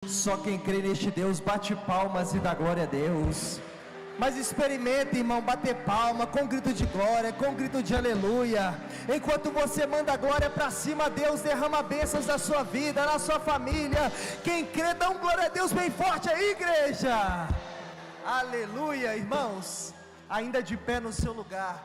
Só quem crê neste Deus bate palmas e dá glória a Deus. Mas experimente, irmão, bater palma com grito de glória, com grito de aleluia. Enquanto você manda a glória para cima, Deus derrama bênçãos na sua vida, na sua família. Quem crê, dá um glória a Deus bem forte aí, igreja. Aleluia, irmãos. Ainda de pé no seu lugar,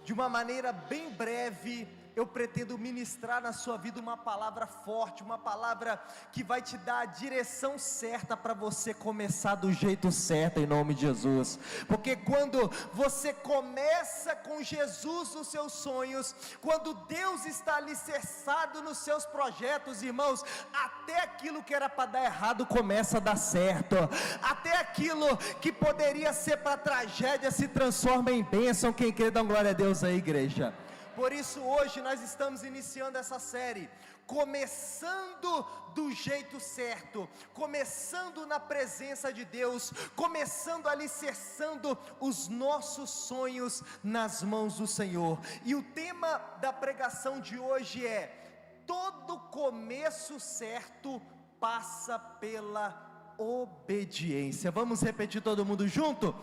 de uma maneira bem breve, eu pretendo ministrar na sua vida uma palavra forte, uma palavra que vai te dar a direção certa para você começar do jeito certo, em nome de Jesus. Porque quando você começa com Jesus nos seus sonhos, quando Deus está alicerçado nos seus projetos, irmãos, até aquilo que era para dar errado começa a dar certo, até aquilo que poderia ser para tragédia se transforma em bênção. Quem crê, dá glória a Deus aí, igreja. Por isso hoje nós estamos iniciando essa série, começando do jeito certo, começando na presença de Deus, começando alicerçando os nossos sonhos nas mãos do Senhor. E o tema da pregação de hoje é: todo começo certo passa pela obediência. Vamos repetir todo mundo junto?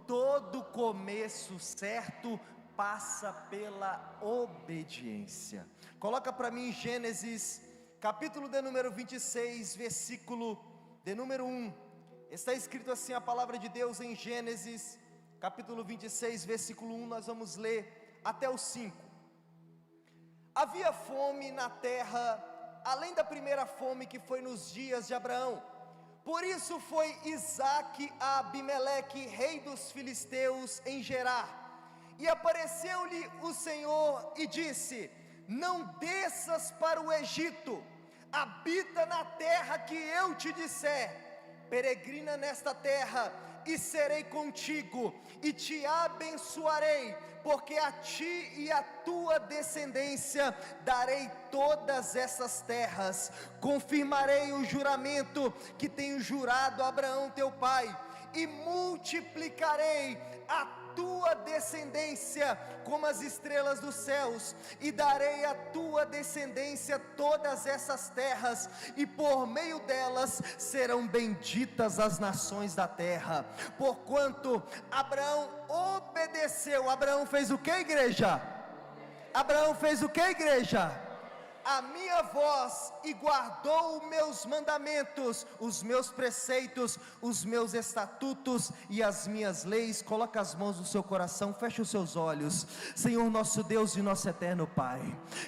Todo começo certo passa pela obediência. Coloca para mim Gênesis, capítulo de número 26, versículo de número 1. Está escrito assim a palavra de Deus em Gênesis, capítulo 26, versículo 1. Nós vamos ler até o 5. Havia fome na terra, além da primeira fome que foi nos dias de Abraão. Por isso foi Isaque a Abimeleque, rei dos filisteus, em Gerar. E apareceu-lhe o Senhor e disse: não desças para o Egito, habita na terra que eu te disser, peregrina nesta terra, e serei contigo, e te abençoarei, porque a ti e a tua descendência darei todas essas terras, confirmarei o juramento que tenho jurado a Abraão teu pai, e multiplicarei a tua descendência como as estrelas dos céus, e darei à tua descendência todas essas terras, e por meio delas serão benditas as nações da terra. Porquanto Abraão obedeceu. Abraão fez o que, igreja? Abraão fez o que, igreja? A minha voz, e guardou os meus mandamentos, os meus preceitos, os meus estatutos e as minhas leis. Coloca as mãos no seu coração, fecha os seus olhos. Senhor nosso Deus e nosso eterno Pai,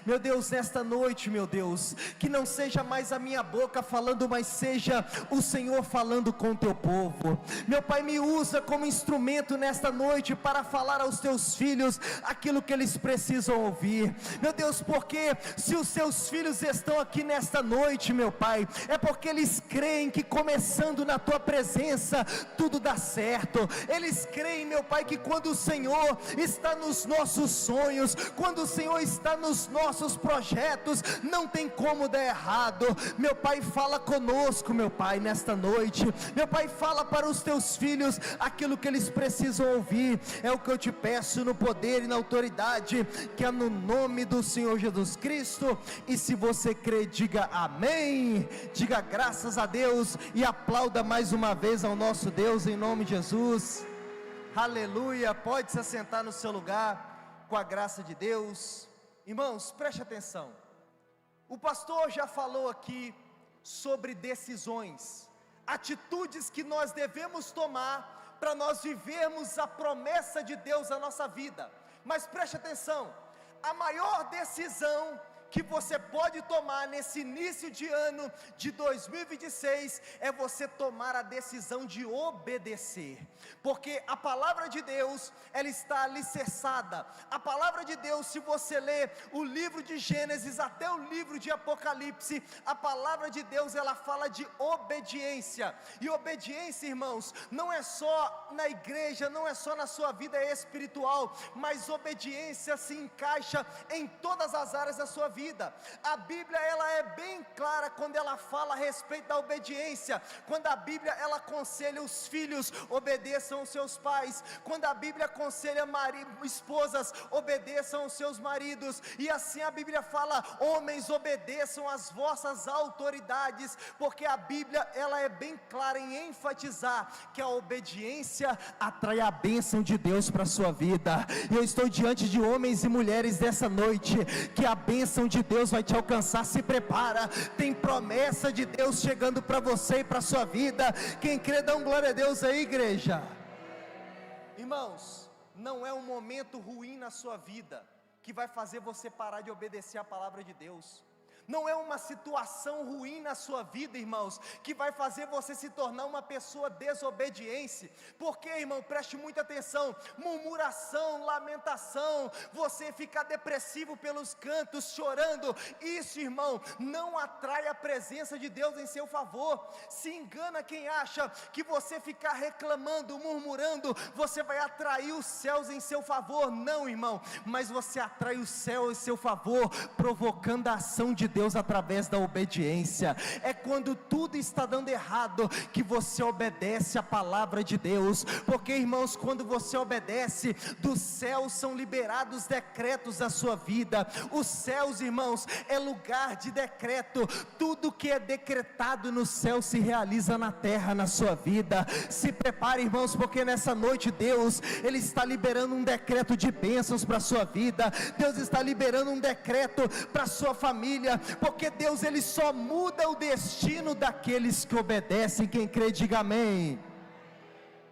meu Deus, nesta noite, meu Deus, que não seja mais a minha boca falando, mas seja o Senhor falando com o teu povo. Meu Pai, me usa como instrumento nesta noite para falar aos teus filhos aquilo que eles precisam ouvir, meu Deus, porque se os seus filhos estão aqui nesta noite, meu Pai, é porque eles creem que começando na tua presença tudo dá certo. Eles creem, meu Pai, que quando o Senhor está nos nossos sonhos, quando o Senhor está nos nossos projetos, não tem como dar errado. Meu Pai, fala conosco, meu Pai, nesta noite. Meu Pai, fala para os teus filhos aquilo que eles precisam ouvir. É o que eu te peço no poder e na autoridade, que é no nome do Senhor Jesus Cristo. E se você crê, diga amém, diga graças a Deus e aplauda mais uma vez ao nosso Deus em nome de Jesus. Aleluia. Pode se assentar no seu lugar com a graça de Deus. Irmãos, preste atenção. O pastor já falou aqui sobre decisões, atitudes que nós devemos tomar para nós vivermos a promessa de Deus na nossa vida. Mas preste atenção, a maior decisão que você pode tomar nesse início de ano de 2026 é você tomar a decisão de obedecer, porque a palavra de Deus, ela está alicerçada. A palavra de Deus, se você ler o livro de Gênesis até o livro de Apocalipse, a palavra de Deus, ela fala de obediência. E obediência, irmãos, não é só na igreja, não é só na sua vida espiritual, mas obediência se encaixa em todas as áreas da sua vida. vida. A Bíblia ela é bem clara quando ela fala a respeito da obediência. Quando a Bíblia ela aconselha os filhos, obedeçam aos seus pais. Quando a Bíblia aconselha esposas, obedeçam aos seus maridos. E assim a Bíblia fala: homens, obedeçam às vossas autoridades, porque a Bíblia ela é bem clara em enfatizar que a obediência atrai a bênção de Deus para a sua vida. E eu estou diante de homens e mulheres dessa noite, que a bênção de Deus vai te alcançar. Se prepara, tem promessa de Deus chegando para você e para a sua vida. Quem crê, dá um glória a Deus aí, igreja. Irmãos, não é um momento ruim na sua vida que vai fazer você parar de obedecer a palavra de Deus. Não é uma situação ruim na sua vida, irmãos, que vai fazer você se tornar uma pessoa desobediente. Porque, irmão, preste muita atenção: murmuração, lamentação, você ficar depressivo pelos cantos, chorando, isso, irmão, não atrai a presença de Deus em seu favor. Se engana quem acha que você ficar reclamando, murmurando, você vai atrair os céus em seu favor. Não, irmão, mas você atrai o céu em seu favor, provocando a ação de Deus através da obediência. É quando tudo está dando errado que você obedece a palavra de Deus. Porque, irmãos, quando você obedece, dos céus são liberados decretos da sua vida. Os céus, irmãos, é lugar de decreto. Tudo que é decretado no céu se realiza na terra, na sua vida. Se prepare, irmãos, porque nessa noite Deus, Ele está liberando um decreto de bênçãos para a sua vida. Deus está liberando um decreto para a sua família, porque Deus ele só muda o destino daqueles que obedecem. Quem crê, diga amém.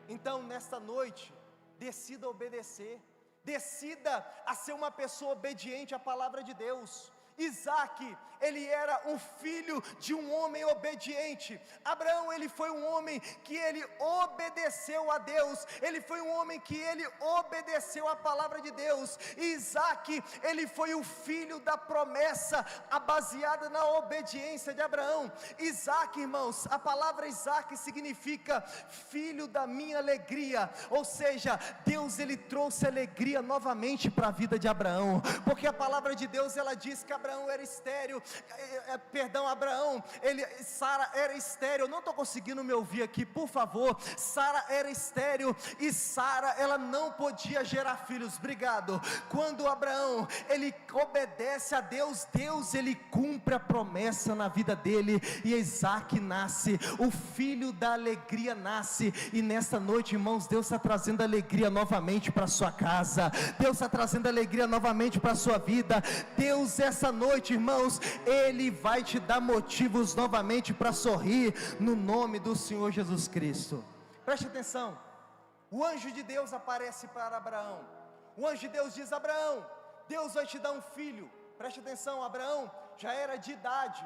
Então nesta noite, decida obedecer, decida a ser uma pessoa obediente à palavra de Deus. Isaac, ele era um filho de um homem obediente. Abraão, ele foi um homem que ele obedeceu a Deus. Ele foi um homem que ele obedeceu a palavra de Deus. E Isaac, ele foi o filho da promessa, baseada na obediência de Abraão. Isaac, irmãos, a palavra Isaac significa filho da minha alegria. Ou seja, Deus ele trouxe alegria novamente para a vida de Abraão, porque a palavra de Deus ela diz que Abraão era estéril, Sara era estéril. Eu não estou conseguindo me ouvir aqui, por favor. Sara era estéril, e Sara ela não podia gerar filhos. Obrigado. Quando Abraão ele obedece a Deus, Deus ele cumpre a promessa na vida dele, e Isaac nasce, o filho da alegria nasce. E nesta noite, irmãos, Deus está trazendo alegria novamente para a sua casa. Deus está trazendo alegria novamente para a sua vida. Deus essa noite, irmãos, Ele vai te dar motivos novamente para sorrir, no nome do Senhor Jesus Cristo. Preste atenção, o anjo de Deus aparece para Abraão. O anjo de Deus diz: Abraão, Deus vai te dar um filho. Preste atenção, Abraão já era de idade,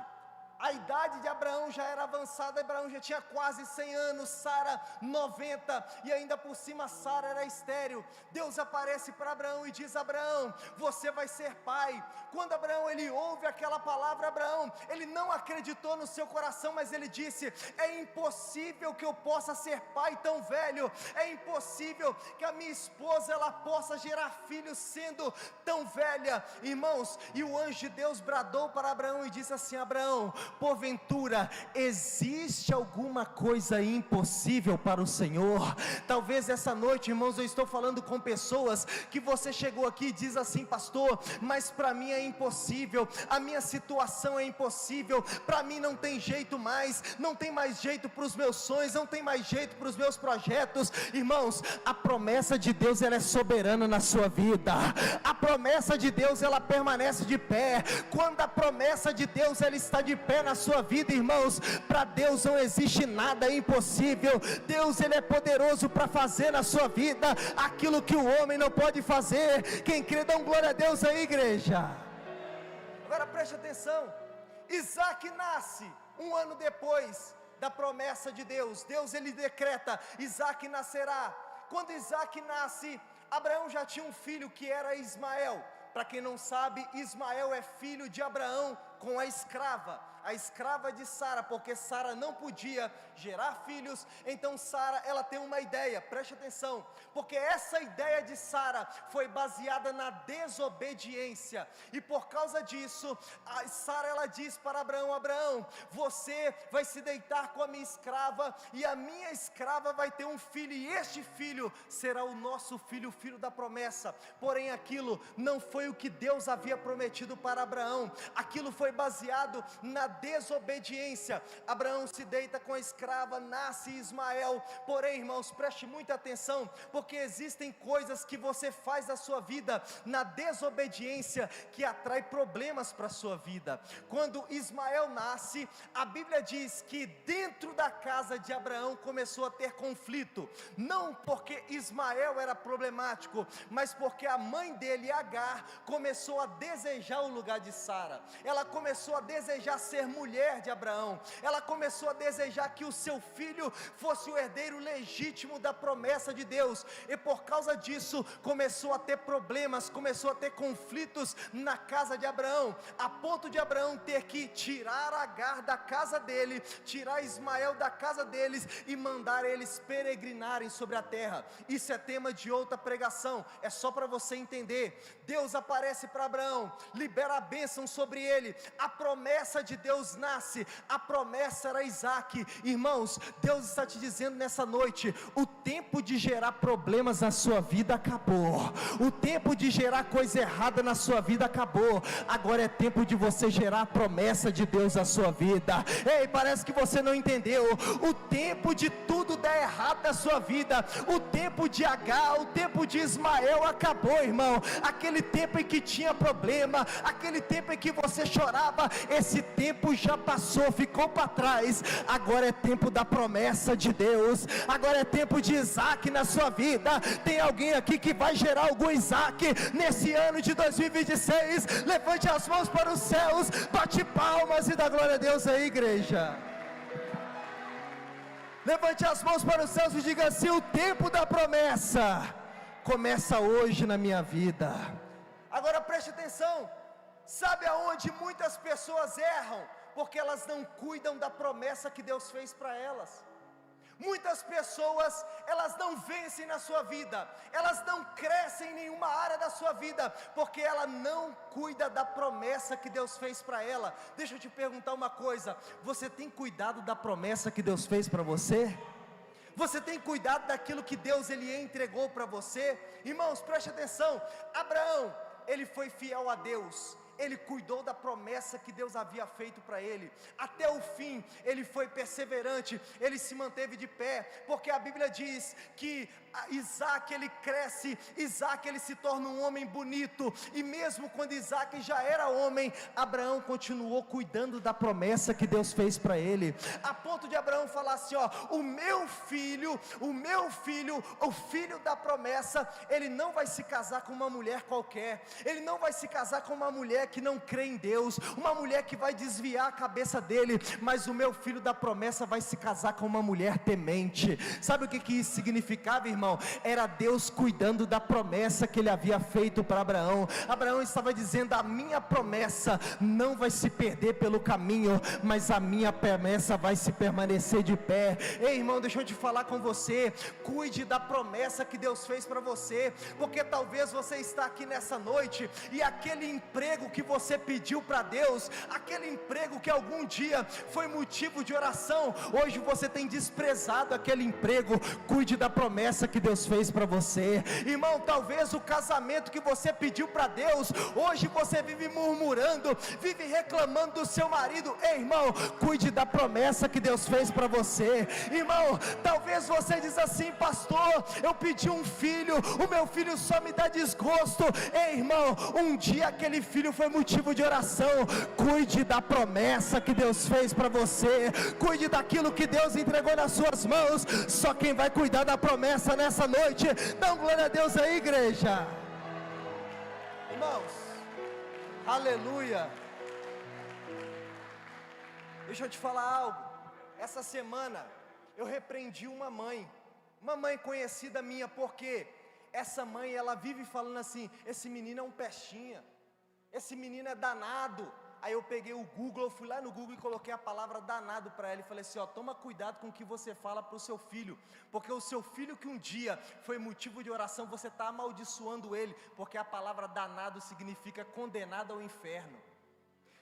a idade de Abraão já era avançada. Abraão já tinha quase 100 anos, Sara 90, e ainda por cima Sara era estéril. Deus aparece para Abraão e diz: Abraão, você vai ser pai. Quando Abraão ele ouve aquela palavra, Abraão ele não acreditou no seu coração, mas ele disse: é impossível que eu possa ser pai tão velho, é impossível que a minha esposa ela possa gerar filhos sendo tão velha. Irmãos, e o anjo de Deus bradou para Abraão e disse assim: Abraão, porventura existe alguma coisa impossível para o Senhor? Talvez essa noite, irmãos, eu estou falando com pessoas que você chegou aqui e diz assim: pastor, mas para mim é impossível, a minha situação é impossível, para mim não tem jeito mais, não tem mais jeito para os meus sonhos, não tem mais jeito para os meus projetos. Irmãos, a promessa de Deus ela é soberana na sua vida, a promessa de Deus ela permanece de pé. Quando a promessa de Deus ela está de pé na sua vida, irmãos, para Deus não existe nada impossível. Deus ele é poderoso para fazer na sua vida aquilo que o homem não pode fazer. Quem crê, dá um glória a Deus aí, igreja. Agora preste atenção, Isaac nasce um ano depois da promessa de Deus. Deus ele decreta: Isaac nascerá. Quando Isaac nasce, Abraão já tinha um filho que era Ismael. Para quem não sabe, Ismael é filho de Abraão com a escrava. a escrava de Sara, porque Sara não podia gerar filhos. Então Sara, ela tem uma ideia, preste atenção, porque essa ideia de Sara foi baseada na desobediência, e por causa disso, Sara, ela diz para Abraão: Abraão, você vai se deitar com a minha escrava, e a minha escrava vai ter um filho, e este filho será o nosso filho, o filho da promessa. Porém aquilo não foi o que Deus havia prometido para Abraão, aquilo foi baseado na desobediência. Abraão se deita com a escrava, nasce Ismael. Porém, irmãos, preste muita atenção, porque existem coisas que você faz na sua vida na desobediência que atrai problemas para a sua vida. Quando Ismael nasce, a Bíblia diz que dentro da casa de Abraão começou a ter conflito, não porque Ismael era problemático, mas porque a mãe dele, Agar, começou a desejar o lugar de Sara. Ela começou a desejar ser mulher de Abraão, ela começou a desejar que o seu filho fosse o herdeiro legítimo da promessa de Deus, e por causa disso começou a ter problemas, começou a ter conflitos na casa de Abraão, a ponto de Abraão ter que tirar Agar da casa dele, tirar Ismael da casa deles e mandar eles peregrinarem sobre a terra. Isso é tema de outra pregação, é só para você entender. Deus aparece para Abraão, libera a bênção sobre ele, a promessa de Deus nasce, a promessa era Isaac. Irmãos, Deus está te dizendo nessa noite: o tempo de gerar problemas na sua vida acabou, o tempo de gerar coisa errada na sua vida acabou, agora é tempo de você gerar a promessa de Deus na sua vida. Ei, parece que você não entendeu, o tempo de tudo dar errado na sua vida, o tempo de Agar, o tempo de Ismael acabou, irmão. Aquele tempo em que tinha problema, aquele tempo em que você chorava, esse tempo já passou, ficou para trás. Agora é tempo da promessa de Deus, agora é tempo de Isaac na sua vida. Tem alguém aqui que vai gerar algum Isaac nesse ano de 2026? Levante as mãos para os céus, bate palmas e dá glória a Deus aí, igreja. Levante as mãos para os céus e diga assim: o tempo da promessa começa hoje na minha vida. Agora preste atenção, sabe aonde muitas pessoas erram? Porque elas não cuidam da promessa que Deus fez para elas. Muitas pessoas, elas não vencem na sua vida, elas não crescem em nenhuma área da sua vida, porque ela não cuida da promessa que Deus fez para ela. Deixa eu te perguntar uma coisa: você tem cuidado da promessa que Deus fez para você? Você tem cuidado daquilo que Deus ele entregou para você? Irmãos, preste atenção, Abraão, ele foi fiel a Deus, ele cuidou da promessa que Deus havia feito para ele, até o fim, ele foi perseverante, ele se manteve de pé, porque a Bíblia diz que Isaac ele cresce, Isaac ele se torna um homem bonito, e mesmo quando Isaac já era homem, Abraão continuou cuidando da promessa que Deus fez para ele, a ponto de Abraão falar assim: ó, o meu filho, o filho da promessa, ele não vai se casar com uma mulher qualquer, ele não vai se casar com uma mulher que não crê em Deus, uma mulher que vai desviar a cabeça dele, mas o meu filho da promessa vai se casar com uma mulher temente. Sabe o que isso significava, irmão? Era Deus cuidando da promessa que ele havia feito para Abraão. Abraão estava dizendo: a minha promessa não vai se perder pelo caminho, mas a minha promessa vai se permanecer de pé. Ei, irmão, deixa eu te falar com você, cuide da promessa que Deus fez para você, porque talvez você está aqui nessa noite, e aquele emprego que você pediu para Deus, aquele emprego que algum dia foi motivo de oração, hoje você tem desprezado aquele emprego. Cuide da promessa que Deus fez para você, irmão. Talvez o casamento que você pediu para Deus, hoje você vive murmurando, vive reclamando do seu marido. Ei, irmão, cuide da promessa que Deus fez para você, irmão. Talvez você diz assim: pastor, eu pedi um filho, o meu filho só me dá desgosto. Ei, irmão, um dia aquele filho foi motivo de oração. Cuide da promessa que Deus fez para você, cuide daquilo que Deus entregou nas suas mãos. Só quem vai cuidar da promessa nessa noite, dá glória a Deus aí, igreja. Irmãos, aleluia. Deixa eu te falar algo. Essa semana eu repreendi uma mãe conhecida minha, porque essa mãe, ela vive falando assim: esse menino é um pestinha, esse menino é danado. Aí eu peguei o Google, eu fui lá no Google e coloquei a palavra danado para ela e falei assim, ó, toma cuidado com o que você fala para o seu filho, porque o seu filho que um dia foi motivo de oração, você está amaldiçoando ele, porque a palavra danado significa condenado ao inferno.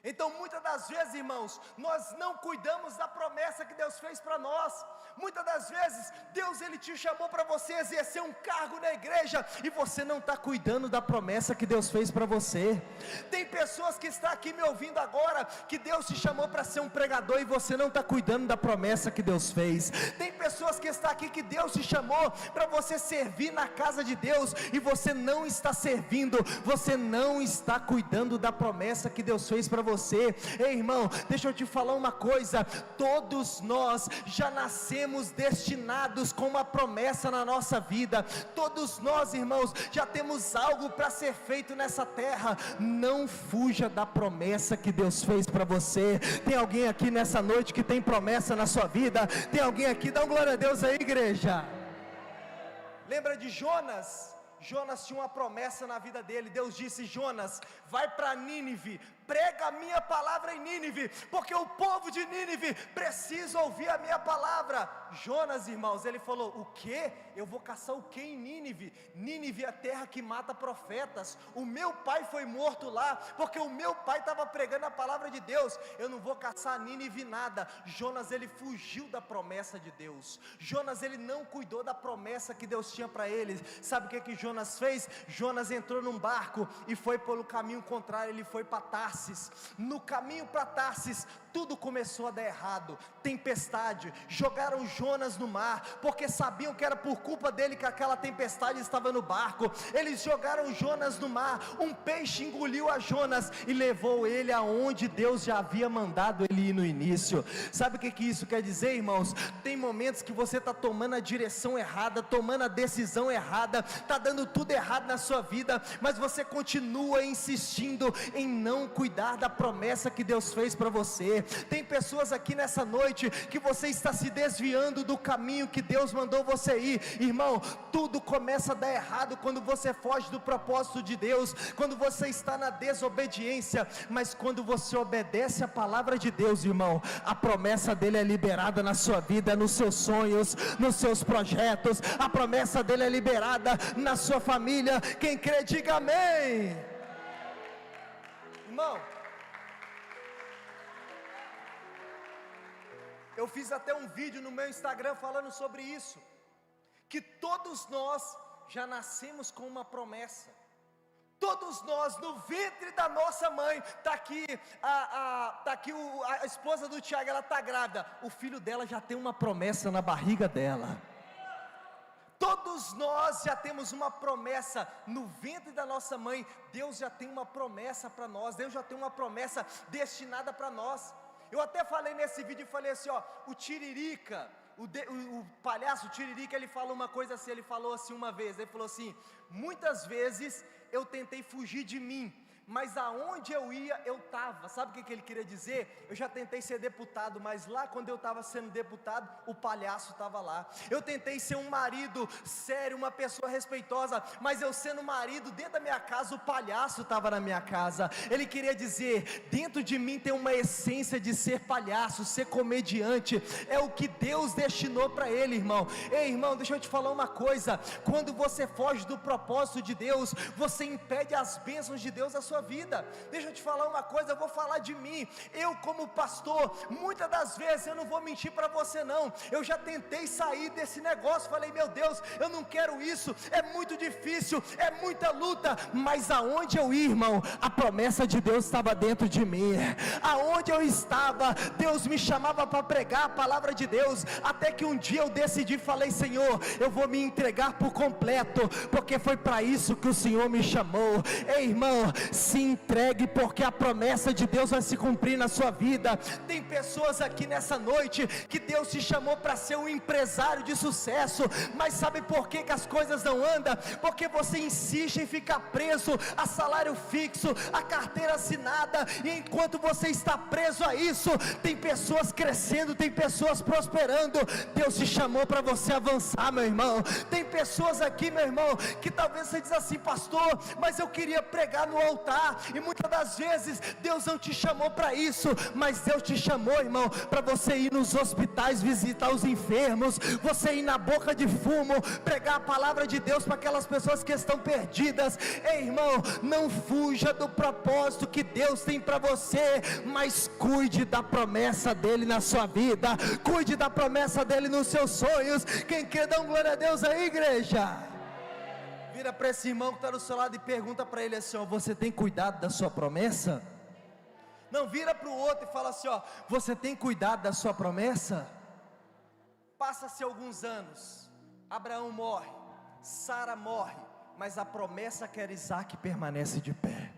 Então muitas das vezes, irmãos, nós não cuidamos da promessa que Deus fez para nós. Muitas das vezes, Deus ele te chamou para você exercer um cargo na igreja, e você não está cuidando da promessa que Deus fez para você. Tem pessoas que estão aqui me ouvindo agora, que Deus te chamou para ser um pregador, e você não está cuidando da promessa que Deus fez. Tem pessoas que estão aqui, que Deus te chamou para você servir na casa de Deus, e você não está servindo, você não está cuidando da promessa que Deus fez para você. Ei, irmão, deixa eu te falar uma coisa, todos nós já nascemos destinados com uma promessa na nossa vida. Todos nós, irmãos, já temos algo para ser feito nessa terra. Não fuja da promessa que Deus fez para você. Tem alguém aqui nessa noite que tem promessa na sua vida? Tem alguém aqui? Dá uma glória a Deus aí, igreja. Lembra de Jonas? Jonas tinha uma promessa na vida dele. Deus disse: Jonas, vai para Nínive, prega a minha palavra em Nínive, porque o povo de Nínive precisa ouvir a minha palavra. Jonas, irmãos, ele falou: o quê? Eu vou caçar o quê em Nínive? Nínive é a terra que mata profetas. O meu pai foi morto lá, porque o meu pai estava pregando a palavra de Deus. Eu não vou caçar Nínive nada. Jonas, ele fugiu da promessa de Deus. Jonas, ele não cuidou da promessa que Deus tinha para ele. Sabe o que Jonas fez? Jonas entrou num barco e foi pelo caminho contrário. Ele foi para Tarsis. No caminho para Tarsis, tudo começou a dar errado. Tempestade, jogaram Jonas no mar, porque sabiam que era por culpa dele que aquela tempestade estava no barco. Eles jogaram Jonas no mar, um peixe engoliu a Jonas e levou ele aonde Deus já havia mandado ele ir no início. Sabe o que isso quer dizer, irmãos? Tem momentos que você está tomando a direção errada, tomando a decisão errada, está dando tudo errado na sua vida, mas você continua insistindo em não cuidar da promessa que Deus fez para você. Tem pessoas aqui nessa noite que você está se desviando do caminho que Deus mandou você ir. Irmão, tudo começa a dar errado quando você foge do propósito de Deus, quando você está na desobediência. Mas quando você obedece a palavra de Deus, irmão, a promessa dele é liberada na sua vida, nos seus sonhos, nos seus projetos. A promessa dele é liberada na sua família. Quem crê, diga amém. Irmão, eu fiz até um vídeo no meu Instagram falando sobre isso, que todos nós já nascemos com uma promessa. Todos nós, no ventre da nossa mãe, está aqui a esposa do Tiago, ela está grávida, o filho dela já tem uma promessa na barriga dela. Todos nós já temos uma promessa no ventre da nossa mãe. Deus já tem uma promessa para nós, Deus já tem uma promessa destinada para nós. Eu até falei nesse vídeo, falei assim, ó, o Tiririca, o palhaço Tiririca, ele falou uma coisa assim, ele falou assim uma vez, ele falou assim: muitas vezes eu tentei fugir de mim, mas aonde eu ia, eu estava. Sabe o que ele queria dizer? Eu já tentei ser deputado, mas lá quando eu estava sendo deputado, o palhaço estava lá. Eu tentei ser um marido sério, uma pessoa respeitosa, mas eu sendo marido, dentro da minha casa, o palhaço estava na minha casa. Ele queria dizer, dentro de mim tem uma essência de ser palhaço, ser comediante. É o que Deus destinou para ele, irmão. Ei, irmão, deixa eu te falar uma coisa. Quando você foge do propósito de Deus, você impede as bênçãos de Deus na sua vida. Deixa eu te falar uma coisa, eu vou falar de mim. Eu como pastor, muitas das vezes, eu não vou mentir para você não, eu já tentei sair desse negócio, falei, meu Deus, eu não quero isso, é muito difícil, é muita luta, mas aonde eu ia, irmão, a promessa de Deus estava dentro de mim. Aonde eu estava, Deus me chamava para pregar a palavra de Deus, até que um dia eu decidi, falei, Senhor, eu vou me entregar por completo, porque foi para isso que o Senhor me chamou. Ei, irmão, se entregue, porque a promessa de Deus vai se cumprir na sua vida. Tem pessoas aqui nessa noite que Deus te chamou para ser um empresário de sucesso, mas sabe por que as coisas não andam? Porque você insiste em ficar preso a salário fixo, a carteira assinada, e enquanto você está preso a isso, tem pessoas crescendo, tem pessoas prosperando. Deus te chamou para você avançar, meu irmão. Tem pessoas aqui, meu irmão, que talvez você diz assim, pastor, mas eu queria pregar no altar. mudar, e muitas das vezes Deus não te chamou para isso, mas Deus te chamou, irmão, para você ir nos hospitais visitar os enfermos, você ir na boca de fumo, pregar a palavra de Deus para aquelas pessoas que estão perdidas. Ei, irmão, não fuja do propósito que Deus tem para você, mas cuide da promessa dele na sua vida, cuide da promessa dele nos seus sonhos. Quem quer dar glória a Deus aí, igreja? Vira para esse irmão que está do seu lado e pergunta para ele assim: ó, você tem cuidado da sua promessa? Não, vira para o outro e fala assim: ó, você tem cuidado da sua promessa? Passa-se alguns anos, Abraão morre, Sara morre, mas a promessa que era Isaac permanece de pé.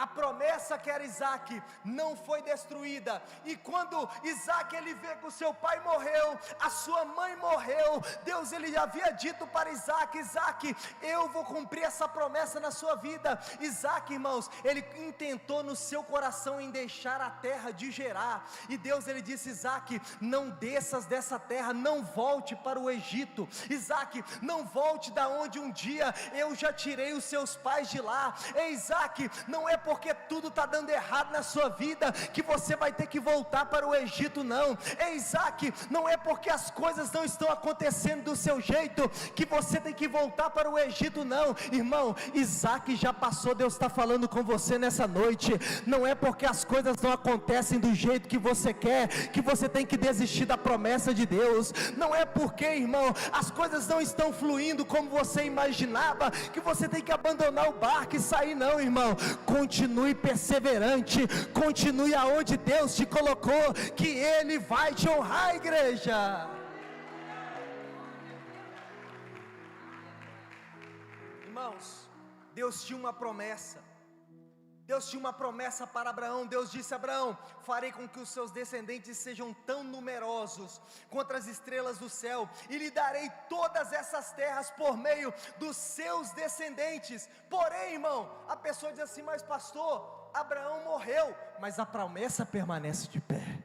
A promessa que era Isaac não foi destruída. E quando Isaac ele vê que o seu pai morreu, a sua mãe morreu, Deus ele havia dito para Isaac: Isaac, eu vou cumprir essa promessa na sua vida. Isaac, irmãos, ele intentou no seu coração em deixar a terra de Gerar, e Deus ele disse: Isaac, não desças dessa terra, não volte para o Egito. Isaac, não volte da onde um dia eu já tirei os seus pais de lá. Ei, Isaac, não é porque tudo está dando errado na sua vida que você vai ter que voltar para o Egito, não. Ei, Isaac, não é porque as coisas não estão acontecendo do seu jeito que você tem que voltar para o Egito, não. Irmão, Isaac já passou. Deus está falando com você nessa noite. Não é porque as coisas não acontecem do jeito que você quer que você tem que desistir da promessa de Deus. Não é porque, irmão, as coisas não estão fluindo como você imaginava que você tem que abandonar o barco e sair, não, irmão. Continue perseverante, continue aonde Deus te colocou, que Ele vai te honrar, igreja. Irmãos, Deus tinha uma promessa. Deus tinha uma promessa para Abraão. Deus disse a Abraão: farei com que os seus descendentes sejam tão numerosos quanto as estrelas do céu, e lhe darei todas essas terras por meio dos seus descendentes. Porém, irmão, a pessoa diz assim: mas pastor, Abraão morreu, mas a promessa permanece de pé.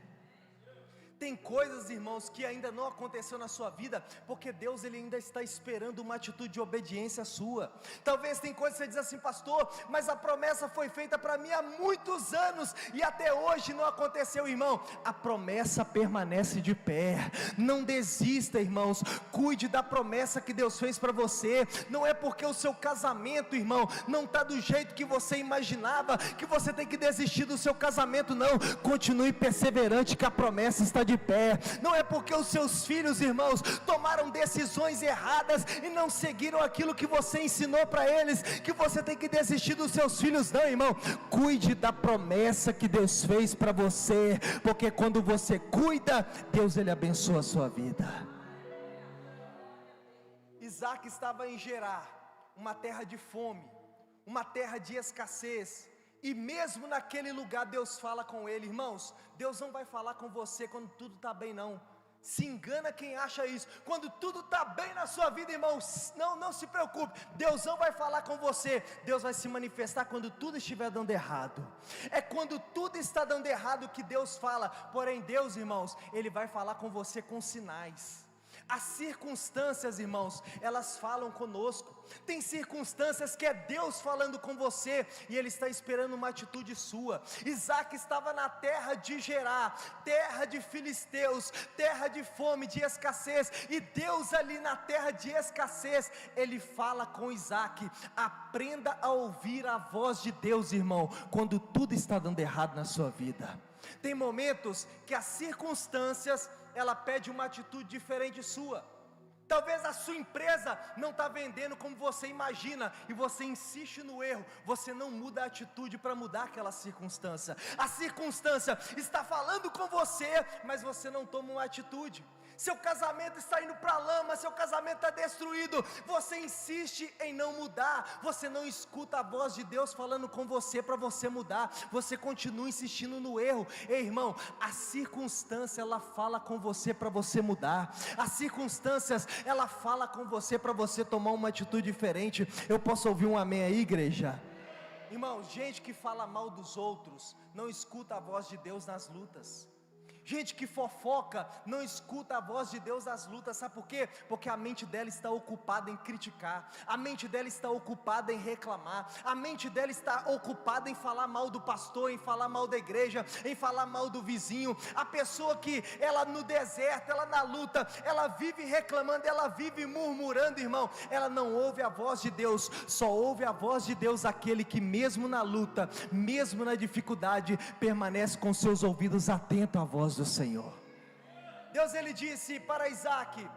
Tem coisas, irmãos, que ainda não aconteceu na sua vida, porque Deus ele ainda está esperando uma atitude de obediência sua. Talvez tem coisas que você diz assim: pastor, mas a promessa foi feita para mim há muitos anos, e até hoje não aconteceu. Irmão, a promessa permanece de pé. Não desista, irmãos, cuide da promessa que Deus fez para você. Não é porque o seu casamento, irmão, não está do jeito que você imaginava, que você tem que desistir do seu casamento, não. Continue perseverante, que a promessa está de pé. Não é porque os seus filhos, irmãos, tomaram decisões erradas e não seguiram aquilo que você ensinou para eles, que você tem que desistir dos seus filhos, não, irmão. Cuide da promessa que Deus fez para você, porque quando você cuida, Deus ele abençoa a sua vida. Isaac estava em Gerar, uma terra de fome, uma terra de escassez. E mesmo naquele lugar Deus fala com ele. Irmãos, Deus não vai falar com você quando tudo está bem, não. Se engana quem acha isso. Quando tudo está bem na sua vida, irmãos, não se preocupe, Deus não vai falar com você. Deus vai se manifestar quando tudo estiver dando errado. É quando tudo está dando errado que Deus fala. Porém Deus, irmãos, Ele vai falar com você com sinais. As circunstâncias, irmãos, elas falam conosco. Tem circunstâncias que é Deus falando com você, e Ele está esperando uma atitude sua. Isaac estava na terra de Gerar, terra de filisteus, terra de fome, de escassez, e Deus ali na terra de escassez, Ele fala com Isaac. Aprenda a ouvir a voz de Deus, irmão, quando tudo está dando errado na sua vida. Tem momentos que as circunstâncias, ela pede uma atitude diferente sua. Talvez a sua empresa não está vendendo como você imagina, e você insiste no erro. Você não muda a atitude para mudar aquela circunstância. A circunstância está falando com você, mas você não toma uma atitude. Seu casamento está indo para a lama, seu casamento está destruído, você insiste em não mudar, você não escuta a voz de Deus falando com você para você mudar, você continua insistindo no erro. Ei, irmão, a circunstância ela fala com você para você mudar, as circunstâncias ela fala com você para você tomar uma atitude diferente. Eu posso ouvir um amém aí, igreja? Irmão, gente que fala mal dos outros não escuta a voz de Deus nas lutas. Gente que fofoca não escuta a voz de Deus das lutas, sabe por quê? Porque a mente dela está ocupada em criticar, a mente dela está ocupada em reclamar, a mente dela está ocupada em falar mal do pastor, em falar mal da igreja, em falar mal do vizinho. A pessoa que ela no deserto, ela na luta, ela vive reclamando, ela vive murmurando, irmão, ela não ouve a voz de Deus. Só ouve a voz de Deus aquele que mesmo na luta, mesmo na dificuldade, permanece com seus ouvidos atentos à voz do Senhor. Deus ele disse para Isaac: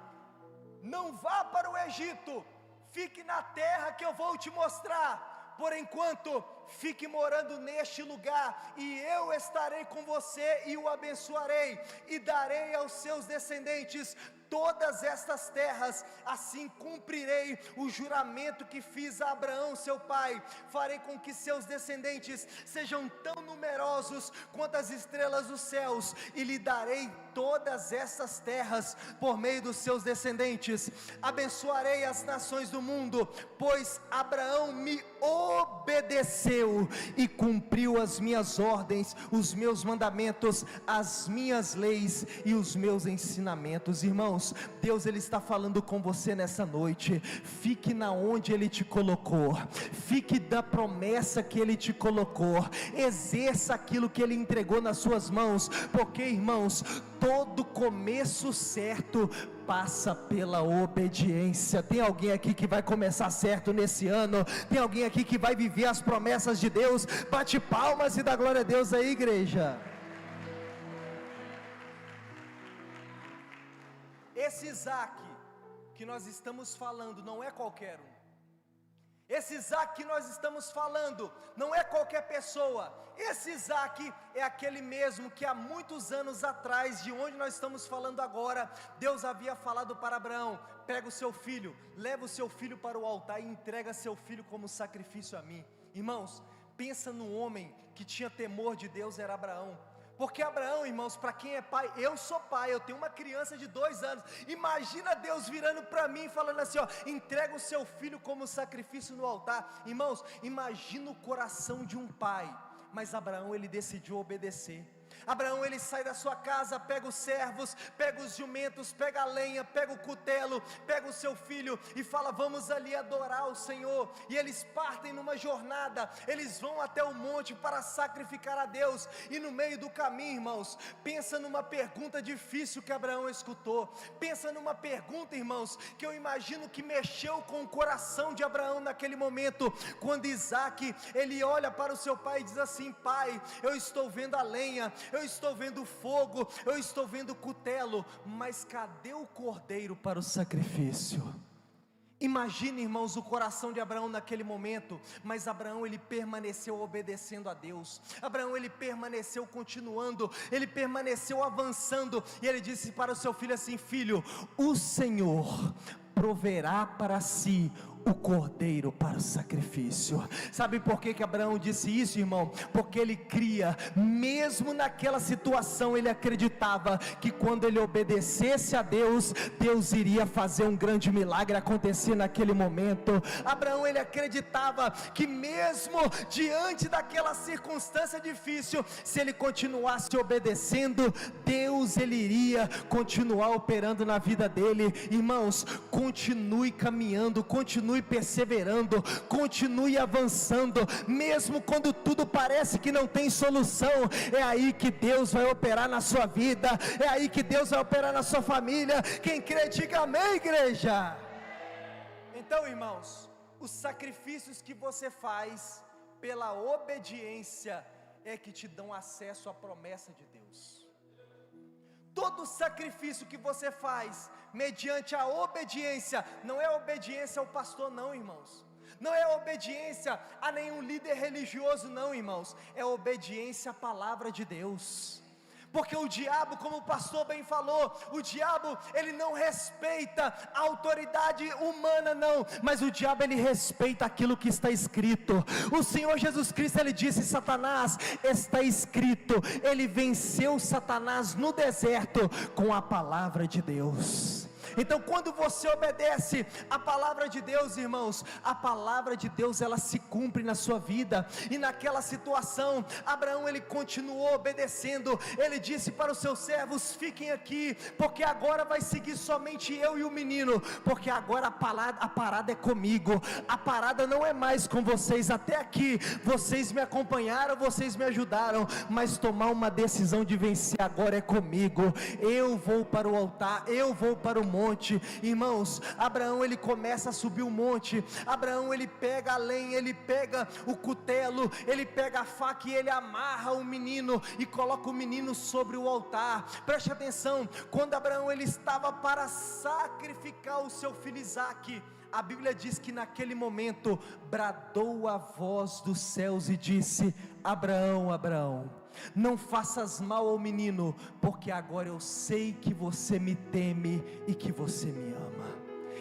não vá para o Egito, fique na terra que eu vou te mostrar. Por enquanto, fique morando neste lugar, e eu estarei com você e o abençoarei, e darei aos seus descendentes todas estas terras. Assim cumprirei o juramento que fiz a Abraão seu pai. Farei com que seus descendentes sejam tão numerosos quanto as estrelas dos céus, e lhe darei todas essas terras por meio dos seus descendentes. Abençoarei as nações do mundo, pois Abraão me obedeceu e cumpriu as minhas ordens, os meus mandamentos, as minhas leis e os meus ensinamentos. Irmãos, Deus ele está falando com você nessa noite. Fique na onde ele te colocou, fique da promessa que ele te colocou, exerça aquilo que ele entregou nas suas mãos, porque, irmãos, todo começo certo passa pela obediência. Tem alguém aqui que vai começar certo nesse ano? Tem alguém aqui que vai viver as promessas de Deus? Bate palmas e dá glória a Deus aí, igreja. Esse Isaac que nós estamos falando não é qualquer um. Esse Isaac que nós estamos falando não é qualquer pessoa. Esse Isaac é aquele mesmo que há muitos anos atrás, de onde nós estamos falando agora, Deus havia falado para Abraão: pega o seu filho, leva o seu filho para o altar e entrega seu filho como sacrifício a mim. Irmãos, pensa no homem que tinha temor de Deus, era Abraão. Porque Abraão, irmãos, para quem é pai, eu sou pai, eu tenho uma criança de 2 anos, imagina Deus virando para mim e falando assim, ó, entrega o seu filho como sacrifício no altar. Irmãos, imagina o coração de um pai. Mas Abraão ele decidiu obedecer. Abraão ele sai da sua casa, pega os servos, pega os jumentos, pega a lenha, pega o cutelo, pega o seu filho e fala: vamos ali adorar o Senhor. E eles partem numa jornada, eles vão até o monte para sacrificar a Deus. E no meio do caminho, irmãos, pensa numa pergunta difícil que Abraão escutou. Pensa numa pergunta, irmãos, que eu imagino que mexeu com o coração de Abraão naquele momento, quando Isaac ele olha para o seu pai e diz assim: pai, eu estou vendo a lenha, eu estou vendo fogo, eu estou vendo cutelo, mas cadê o cordeiro para o sacrifício? Imagine, irmãos, o coração de Abraão naquele momento. Mas Abraão ele permaneceu obedecendo a Deus. Abraão ele permaneceu continuando, ele permaneceu avançando, e ele disse para o seu filho assim: filho, o Senhor proverá para si o cordeiro para o sacrifício. Sabe por que Abraão disse isso, irmão? Porque ele cria, mesmo naquela situação, ele acreditava que quando ele obedecesse a Deus, Deus iria fazer um grande milagre acontecer naquele momento. Abraão ele acreditava que mesmo diante daquela circunstância difícil, se ele continuasse obedecendo, Deus ele iria continuar operando na vida dele. Irmãos, continue caminhando, continue perseverando, continue avançando, mesmo quando tudo parece que não tem solução. É aí que Deus vai operar na sua vida, é aí que Deus vai operar na sua família. Quem crê, diga amém, igreja. Então, irmãos, os sacrifícios que você faz pela obediência é que te dão acesso à promessa de Deus. Todo sacrifício que você faz mediante a obediência, não é obediência ao pastor não, irmãos, não é obediência a nenhum líder religioso não, irmãos, é obediência à palavra de Deus. Porque o diabo, como o pastor bem falou, o diabo ele não respeita a autoridade humana não, mas o diabo ele respeita aquilo que está escrito. O Senhor Jesus Cristo ele disse: Satanás, está escrito. Ele venceu Satanás no deserto com a palavra de Deus. Então quando você obedece a palavra de Deus, irmãos, a palavra de Deus ela se cumpre na sua vida. E naquela situação, Abraão ele continuou obedecendo. Ele disse para os seus servos: fiquem aqui, porque agora vai seguir somente eu e o menino, porque agora a parada é comigo, a parada não é mais com vocês. Até aqui vocês me acompanharam, vocês me ajudaram, mas tomar uma decisão de vencer agora é comigo. Eu vou para o altar, eu vou para o monte. Irmãos, Abraão ele começa a subir o monte. Abraão ele pega a lenha, ele pega o cutelo, ele pega a faca e ele amarra o menino e coloca o menino sobre o altar. Preste atenção, quando Abraão ele estava para sacrificar o seu filho Isaque, a Bíblia diz que naquele momento bradou a voz dos céus e disse: Abraão, Abraão, não faças mal ao menino, porque agora eu sei que você me teme e que você me ama.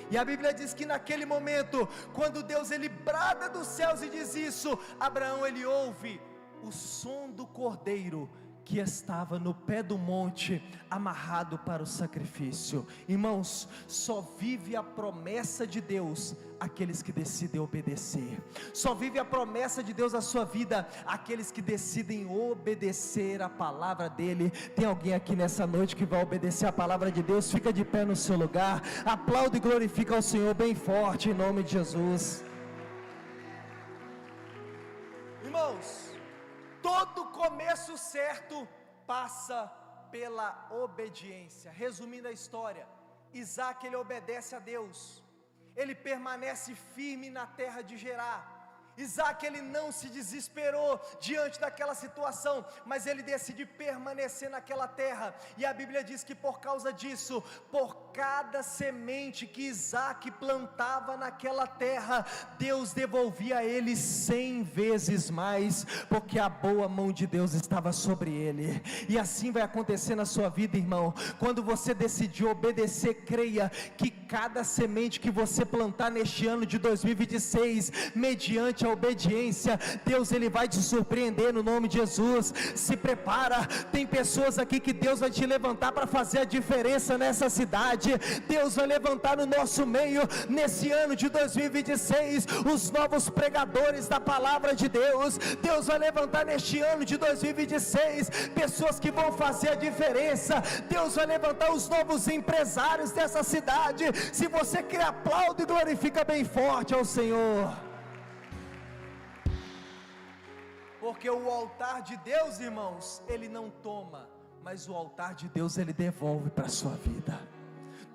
E a Bíblia diz que naquele momento, quando Deus ele brada dos céus e diz isso, Abraão ele ouve o som do cordeiro que estava no pé do monte, amarrado para o sacrifício. Irmãos, só vive a promessa de Deus aqueles que decidem obedecer. Só vive a promessa de Deus na sua vida aqueles que decidem obedecer a palavra dele. Tem alguém aqui nessa noite que vai obedecer a palavra de Deus? Fica de pé no seu lugar, aplaude e glorifica ao Senhor bem forte, em nome de Jesus. Irmãos, todo começo certo passa pela obediência. Resumindo a história, Isaque ele obedece a Deus, ele permanece firme na terra de Gerar. Isaque ele não se desesperou diante daquela situação, mas ele decide permanecer naquela terra. E a Bíblia diz que por causa disso, por cada semente que Isaque plantava naquela terra, Deus devolvia a ele 100 vezes mais, porque a boa mão de Deus estava sobre ele. E assim vai acontecer na sua vida, irmão. Quando você decidir obedecer, creia que cada semente que você plantar neste ano de 2026, mediante a obediência, Deus ele vai te surpreender no nome de Jesus. Se prepara, tem pessoas aqui que Deus vai te levantar para fazer a diferença nessa cidade. Deus vai levantar no nosso meio, nesse ano de 2026, os novos pregadores da palavra de Deus. Deus vai levantar neste ano de 2026, pessoas que vão fazer a diferença. Deus vai levantar os novos empresários dessa cidade. Se você quer, aplaude e glorifica bem forte ao Senhor. Porque o altar de Deus, irmãos, ele não toma, mas o altar de Deus ele devolve para a sua vida.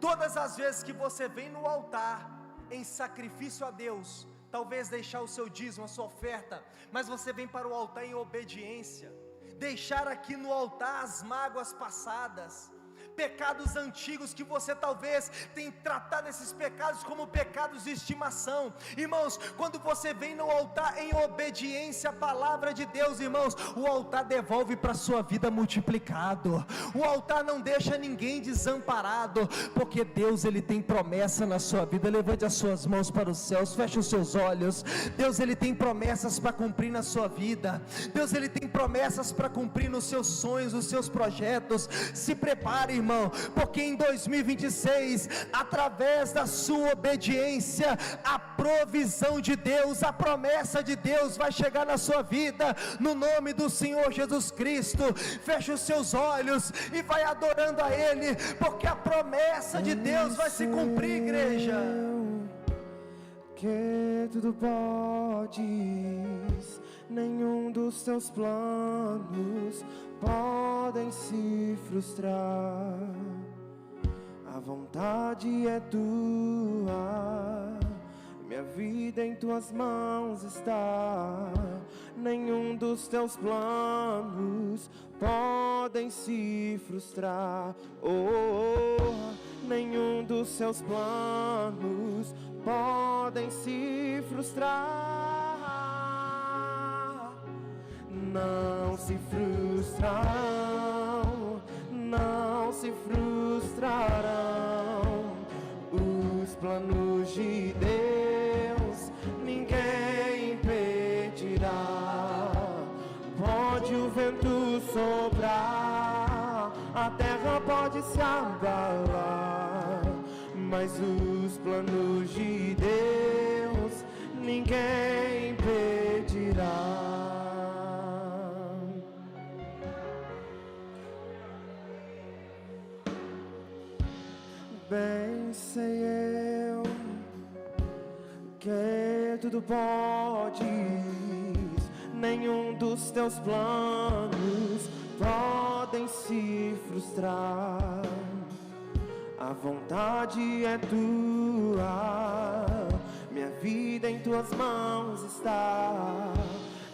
Todas as vezes que você vem no altar em sacrifício a Deus, talvez deixar o seu dízimo, a sua oferta, mas você vem para o altar em obediência, deixar aqui no altar as mágoas passadas, pecados antigos que você talvez tenha tratado esses pecados como pecados de estimação. Irmãos, quando você vem no altar em obediência à palavra de Deus, irmãos, o altar devolve para a sua vida multiplicado. O altar não deixa ninguém desamparado, porque Deus ele tem promessa na sua vida. Levante as suas mãos para os céus, feche os seus olhos. Deus ele tem promessas para cumprir na sua vida. Deus ele tem promessas para cumprir nos seus sonhos, nos seus projetos. Se prepare, irmão, porque em 2026, através da sua obediência, a provisão de Deus, a promessa de Deus vai chegar na sua vida, no nome do Senhor Jesus Cristo. Feche os seus olhos e vai adorando a Ele, porque a promessa de Deus vai se cumprir, igreja. Que tudo podes, nenhum dos teus planos podem se frustrar. A vontade é tua, minha vida em tuas mãos está. Nenhum dos teus planos podem se frustrar. Nenhum dos seus planos podem se frustrar. Não se frustrarão, não se frustrarão os planos de Deus, ninguém impedirá. Pode o vento soprar, a terra pode se abalar, mas os planos de Deus ninguém impedirá. Bem sei eu que tudo podes, nenhum dos teus planos podem se frustrar. A vontade é tua, minha vida em tuas mãos está.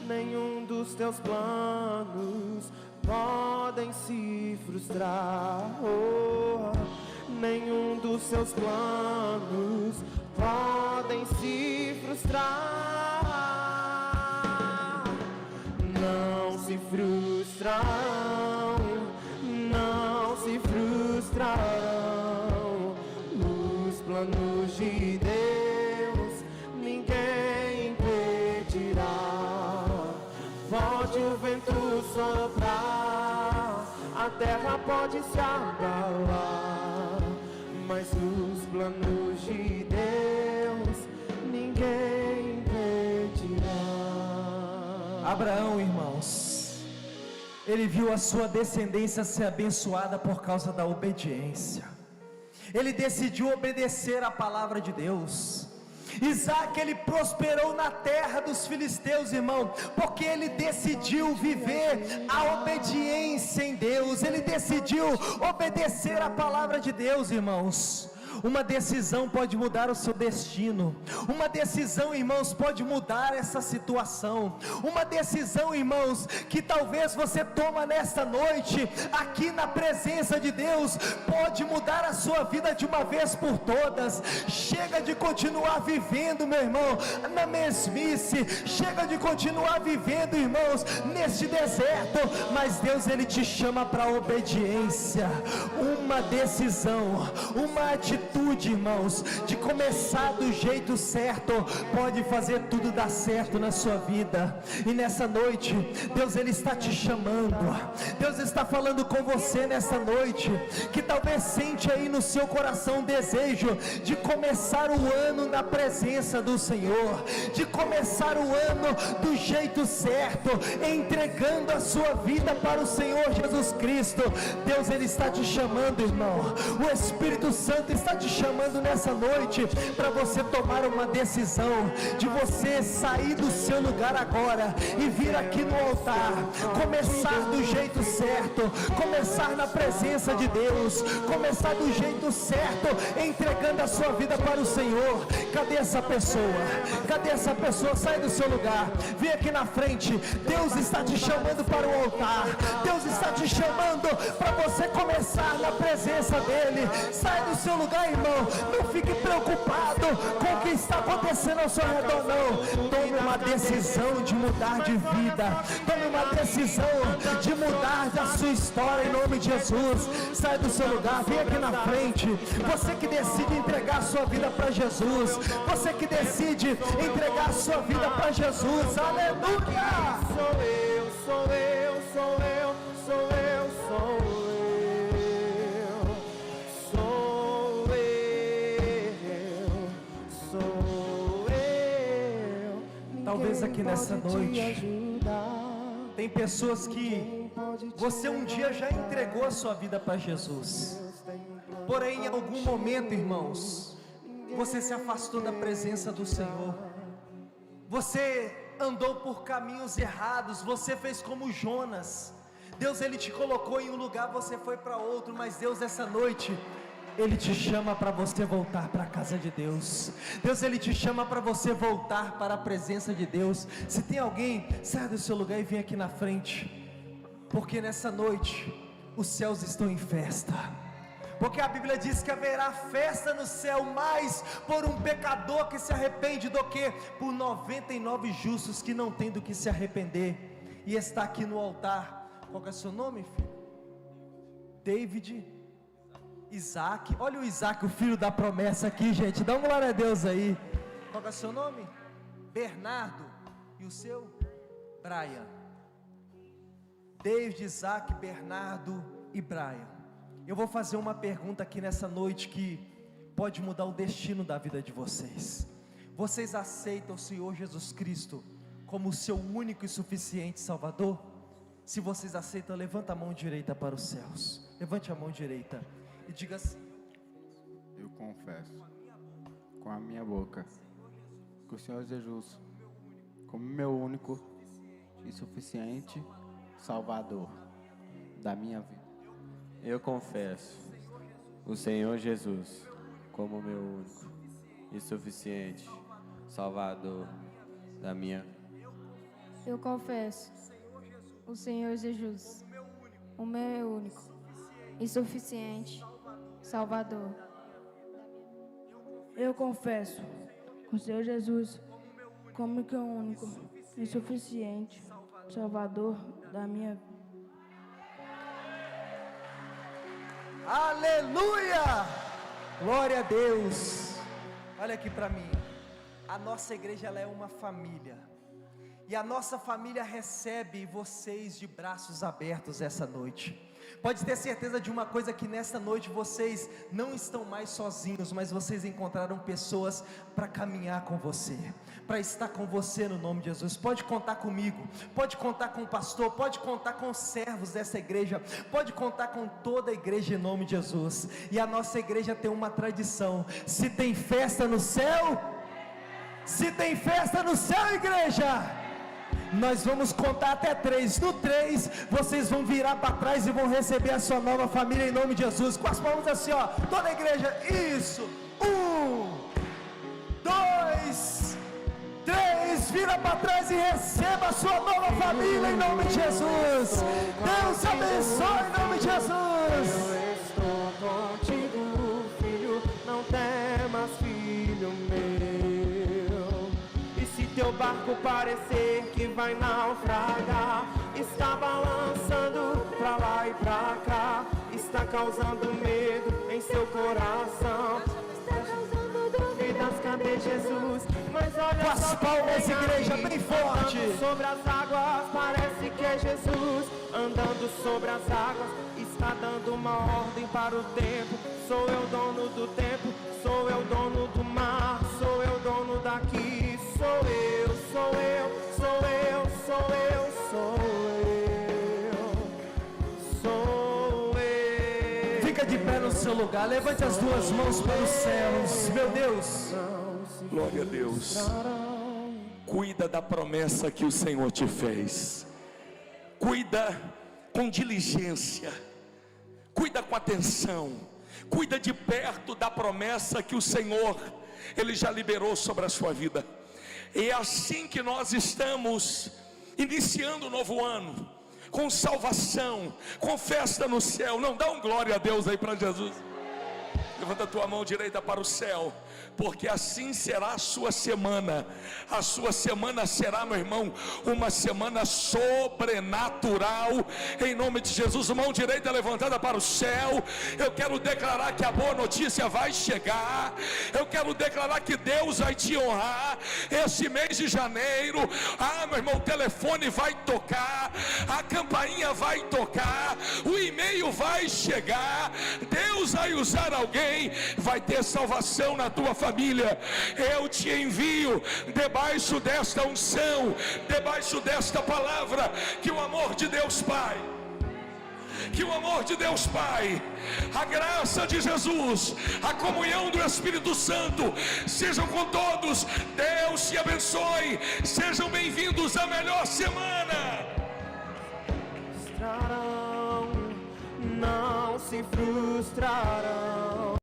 Nenhum dos teus planos podem se frustrar. Oh, nenhum dos seus planos podem se frustrar. Não se frustrarão, não se frustrarão. Os planos de Deus ninguém impedirá. Pode o vento soprar, a terra pode se abalar, mas os planos de Deus ninguém impedirá. Abraão, irmãos, ele viu a sua descendência ser abençoada por causa da obediência. Ele decidiu obedecer a palavra de Deus. Isaac, ele prosperou na terra dos filisteus, irmão, porque ele decidiu viver a obediência em Deus. Ele decidiu obedecer a palavra de Deus, irmãos. Uma decisão pode mudar o seu destino. Uma decisão, irmãos, pode mudar essa situação. Uma decisão, irmãos, que talvez você toma nesta noite, aqui na presença de Deus, pode mudar a sua vida de uma vez por todas. Chega de continuar vivendo, meu irmão, na mesmice. Chega de continuar vivendo, irmãos, neste deserto. Mas Deus, ele te chama para a obediência. Uma decisão, uma atitude, irmãos, de começar do jeito certo, pode fazer tudo dar certo na sua vida. E nessa noite, Deus, ele está te chamando. Deus está falando com você nessa noite, que talvez sente aí no seu coração um desejo de começar o ano na presença do Senhor, de começar o ano do jeito certo, entregando a sua vida para o Senhor Jesus Cristo. Deus, ele está te chamando, irmão. O Espírito Santo está te chamando nessa noite para você tomar uma decisão de você sair do seu lugar agora e vir aqui no altar, começar do jeito certo, começar na presença de Deus, começar do jeito certo, entregando a sua vida para o Senhor. Cadê essa pessoa? Cadê essa pessoa? Sai do seu lugar, vem aqui na frente. Deus está te chamando para o altar. Deus está te chamando para você começar na presença dele. Sai do seu lugar, irmão. Não fique preocupado com o que está acontecendo ao seu redor, não. Tome uma decisão de mudar de vida. Tome uma decisão de mudar a sua história em nome de Jesus. Sai do seu lugar, vem aqui na frente. Você que decide entregar a sua vida para Jesus. Você que decide entregar a sua vida para Jesus. Aleluia! Sou eu, sou eu, sou eu, sou eu, sou eu. Talvez aqui nessa noite tem pessoas que você um dia já entregou a sua vida para Jesus, porém em algum momento, irmãos, você se afastou da presença do Senhor. Você andou por caminhos errados. Você fez como Jonas. Deus, ele te colocou em um lugar, você foi para outro. Mas Deus, essa noite, ele te chama para você voltar para a casa de Deus. Deus, ele te chama para você voltar para a presença de Deus. Se tem alguém, sai do seu lugar e vem aqui na frente, porque nessa noite os céus estão em festa. Porque a Bíblia diz que haverá festa no céu, mais por um pecador que se arrepende do que por 99 justos que não têm do que se arrepender. E está aqui no altar. Qual que é o seu nome, filho? David Isaac. Olha o Isaac, o filho da promessa aqui, gente. Dá uma glória a Deus aí. Qual é o seu nome? Bernardo. E o seu? Brian. David, Isaac, Bernardo e Brian. Eu vou fazer uma pergunta aqui nessa noite que pode mudar o destino da vida de vocês. Vocês aceitam o Senhor Jesus Cristo como o seu único e suficiente Salvador? Se vocês aceitam, levanta a mão direita para os céus. Levante a mão direita e diga assim: eu confesso com a minha boca que o Senhor Jesus, como meu único e suficiente Salvador da minha vida. Eu confesso o Senhor Jesus como meu único e suficiente Salvador da minha vida. Eu confesso o Senhor Jesus, o meu único e suficiente Salvador. Eu confesso o Senhor Jesus como que o único e suficiente Salvador da minha vida. Aleluia! Glória a Deus. Olha aqui para mim. A nossa igreja, ela é uma família. E a nossa família recebe vocês de braços abertos essa noite. Pode ter certeza de uma coisa, que nesta noite vocês não estão mais sozinhos, mas vocês encontraram pessoas para caminhar com você, para estar com você no nome de Jesus. Pode contar comigo, pode contar com o pastor, pode contar com os servos dessa igreja, pode contar com toda a igreja em nome de Jesus. E a nossa igreja tem uma tradição: se tem festa no céu, se tem festa no céu, igreja, nós vamos contar até 3. No 3, vocês vão virar para trás e vão receber a sua nova família em nome de Jesus. Com as palmas assim, ó, toda a igreja. Isso. 1, 2, 3. Vira para trás e receba a sua nova família em nome de Jesus. Deus abençoe em nome de Jesus. Eu estou contigo, filho, não temas, filho meu. Teu barco parecer que vai naufragar, está balançando pra lá e pra cá, está causando medo em seu coração, está causando dúvidas, cadê Jesus? Mas olha com as palmas, igreja, aí, bem forte. andando sobre as águas, parece que é Jesus, andando sobre as águas, está dando uma ordem para o tempo. Sou eu dono do tempo, sou eu dono do mar, sou eu dono daqui. Sou eu, sou eu, sou eu, sou eu, sou eu, sou eu. Fica de pé no seu lugar, levante as duas mãos para os céus. Meu Deus, glória a Deus. Cuida da promessa que o Senhor te fez. Cuida com diligência. Cuida com atenção. Cuida de perto da promessa que o Senhor, Ele já liberou sobre a sua vida. E é assim que nós estamos iniciando o novo ano, com salvação, com festa no céu. Não, dá um glória a Deus aí para Jesus. Levanta a tua mão direita para o céu, porque assim será a sua semana. A sua semana será, meu irmão, uma semana sobrenatural, em nome de Jesus. Mão direita levantada para o céu. Eu quero declarar que a boa notícia vai chegar. Eu quero declarar que Deus vai te honrar esse mês de janeiro. Meu irmão, o telefone vai tocar, a campainha vai tocar, o e-mail vai chegar. Deus vai usar alguém, vai ter salvação na tua família. Eu te envio debaixo desta unção, debaixo desta palavra, que o amor de Deus Pai, que o amor de Deus Pai, a graça de Jesus, a comunhão do Espírito Santo sejam com todos. Deus te abençoe. Sejam bem-vindos à melhor semana. Não se frustrarão.